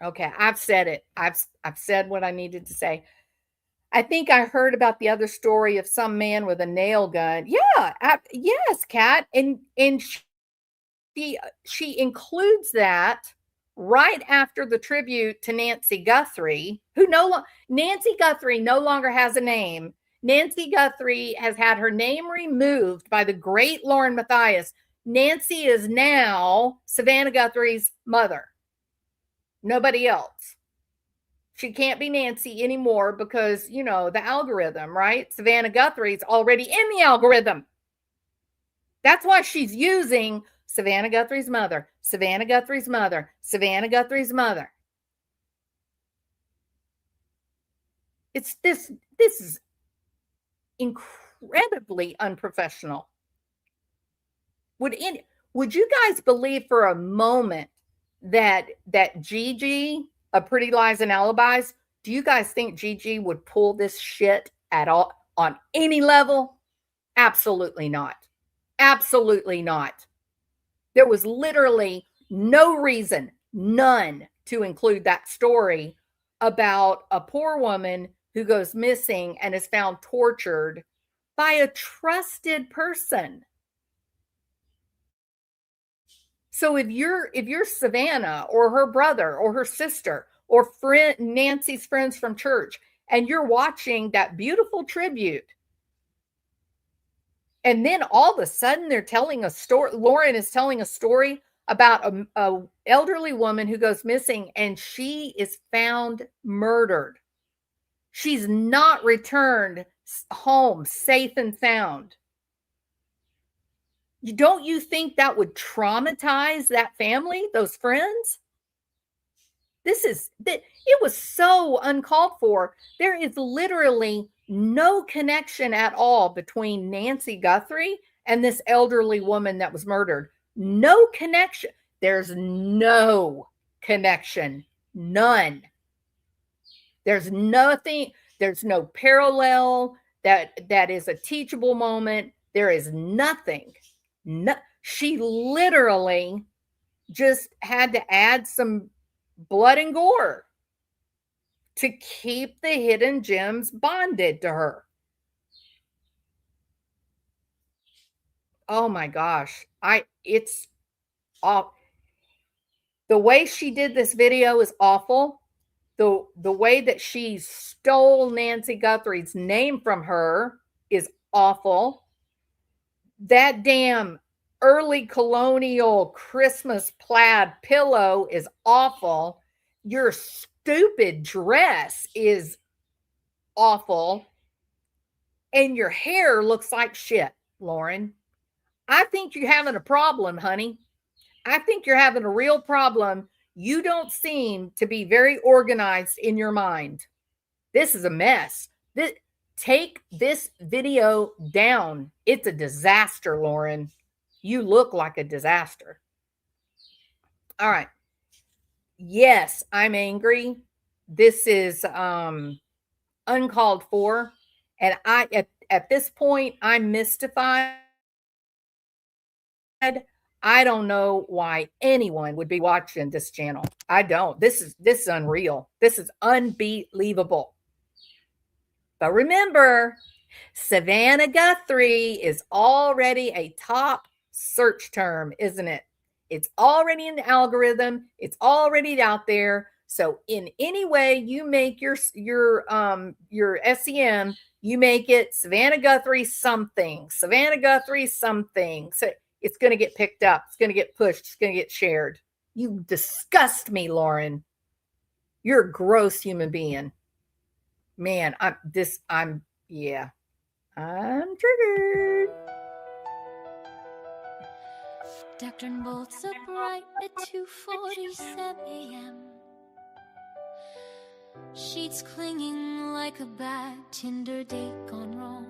S2: okay. I've said it. I've said what I needed to say. I think I heard about the other story of some man with a nail gun. Yeah, yes, Kat. And she includes that right after the tribute to Nancy Guthrie, who Nancy Guthrie no longer has a name. Nancy Guthrie has had her name removed by the great Lauren Matthias. Nancy is now Savannah Guthrie's mother. Nobody else. She can't be Nancy anymore because, the algorithm, right? Savannah Guthrie's already in the algorithm. That's why she's using Savannah Guthrie's mother, Savannah Guthrie's mother, Savannah Guthrie's mother. This is incredibly unprofessional. Would you guys believe for a moment that Gigi, a Pretty Lies and Alibis, do you guys think Gigi would pull this shit at all on any level? Absolutely not. Absolutely not. There was literally no reason, none, to include that story about a poor woman who goes missing and is found tortured by a trusted person. So if you're Savannah or her brother or her sister or Nancy's friends from church, and you're watching that beautiful tribute, and then all of a sudden they're telling a story, Lauren is telling a story about a elderly woman who goes missing and she is found murdered. She's not returned home safe and sound. Don't you think that would traumatize that family, those friends? It was so uncalled for. There is literally no connection at all between Nancy Guthrie and this elderly woman that was murdered. No connection. There's no connection. None. There's nothing. There's no parallel that is a teachable moment. There is nothing. No, she literally just had to add some blood and gore to keep the hidden gems bonded to her. Oh my gosh. It's awful. The way she did this video is awful. The way that she stole Nancy Guthrie's name from her is awful. That damn early colonial Christmas plaid pillow is awful. Your stupid dress is awful. And your hair looks like shit, Lauren. I think you're having a problem, honey. I think you're having a real problem. You don't seem to be very organized in your mind. This is a mess. Take this video down. It's a disaster, Lauren. You look like a disaster. All right. Yes, I'm angry. This is uncalled for. And at this point, I'm mystified. I don't know why anyone would be watching this channel. I don't. This is unreal. This is unbelievable. But remember, Savannah Guthrie is already a top search term, isn't it? It's already in the algorithm. It's already out there. So in any way you make your SEM, you make it Savannah Guthrie something. Savannah Guthrie something. So it's going to get picked up. It's going to get pushed. It's going to get shared. You disgust me, Lauren. You're a gross human being. Man, I'm triggered.
S12: Doctrine bolts upright at 2:47 a.m. Sheets clinging like a bad Tinder date gone wrong.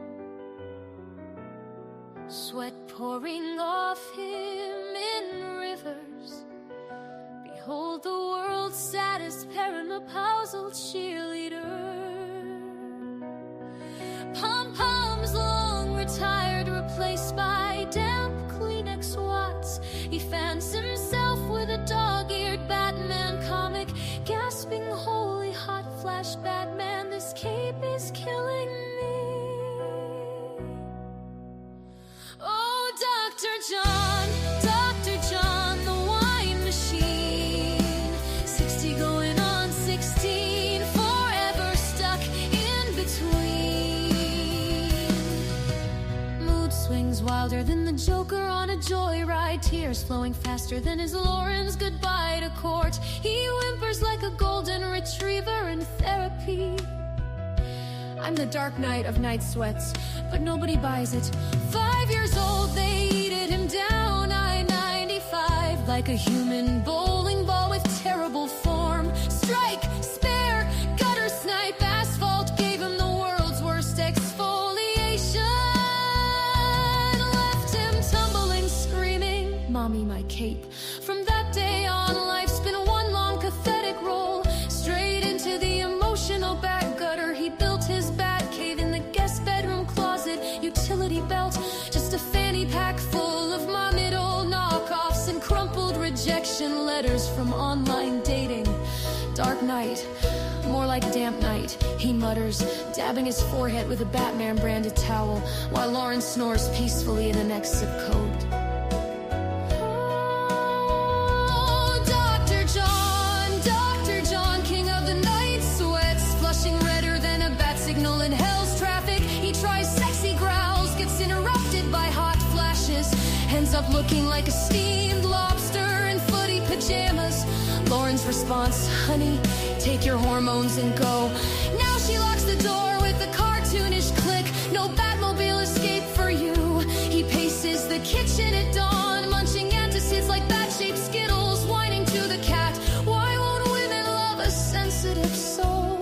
S12: Sweat pouring off him in rivers. Behold the world's saddest perimenopausal cheerleader. Pom-poms long retired, replaced by damp Kleenex wads. He fans himself with a dog-eared Batman comic, gasping, holy hot flash Batman, this cape is killing me. Oh, Dr. John, the wine machine. 60 going on 16, forever stuck in between. Mood swings wilder than the Joker on a joyride, tears flowing faster than his Lauren's goodbye to court. He whimpers like a golden retriever in therapy. I'm the Dark Knight of night sweats, but nobody buys it. 5 years old, they yeeted him down I-95 like a human bowling ball with terrible form. Strike, spare, gutter snipe, asphalt gave him the world's worst exfoliation. Left him tumbling, screaming, "Mommy, my cape." From that day on, life's been one long pathetic roll, straight into the emotional back gutter. He built his bat cave in the guest bedroom closet, utility belt, just a fanny pack full of mommy-old knockoffs and crumpled rejection letters from online dating. Dark night, more like damp night, he mutters, dabbing his forehead with a Batman branded towel, while Lauren snores peacefully in the next zip code. In hell's traffic, he tries sexy growls, gets interrupted by hot flashes, ends up looking like a steamed lobster in footy pajamas. Lauren's response, "Honey, take your hormones and go." Now she locks the door with a cartoonish click. No Batmobile escape for you. He paces the kitchen at dawn, munching antacids like bat-shaped Skittles, whining to the cat, "Why won't women love a sensitive soul?"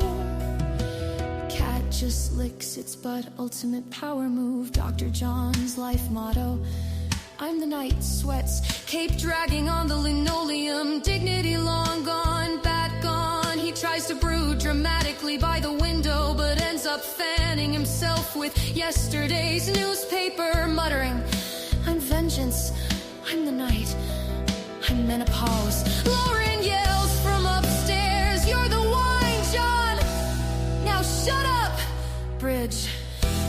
S12: Just licks its butt, ultimate power move, Dr. John's life motto. I'm the night sweats, cape dragging on the linoleum, dignity long gone, bat gone. He tries to brood dramatically by the window, but ends up fanning himself with yesterday's newspaper, muttering, "I'm vengeance, I'm the night, I'm menopause." Lauren yells from upstairs, "You're the wine, John! Now shut up!" Bridge.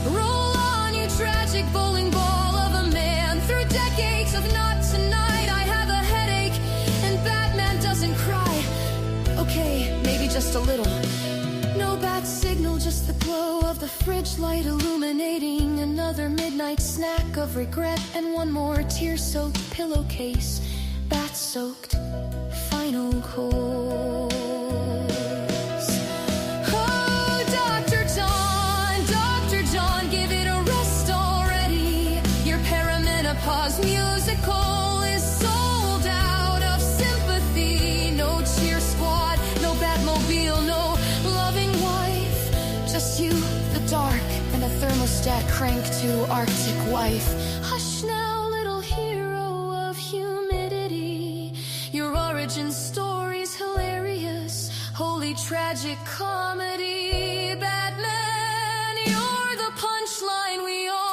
S12: Roll on, you tragic bowling ball of a man. Through decades of not tonight, I have a headache, and Batman doesn't cry. Okay, maybe just a little. No bat signal, just the glow of the fridge light illuminating another midnight snack of regret, and one more tear-soaked pillowcase, bat-soaked, final course. Pause musical is sold out. thermostat crank to Arctic wife. Hush now, little hero of humidity. Your origin story's hilarious. Holy tragic comedy. Batman, you're the punchline we all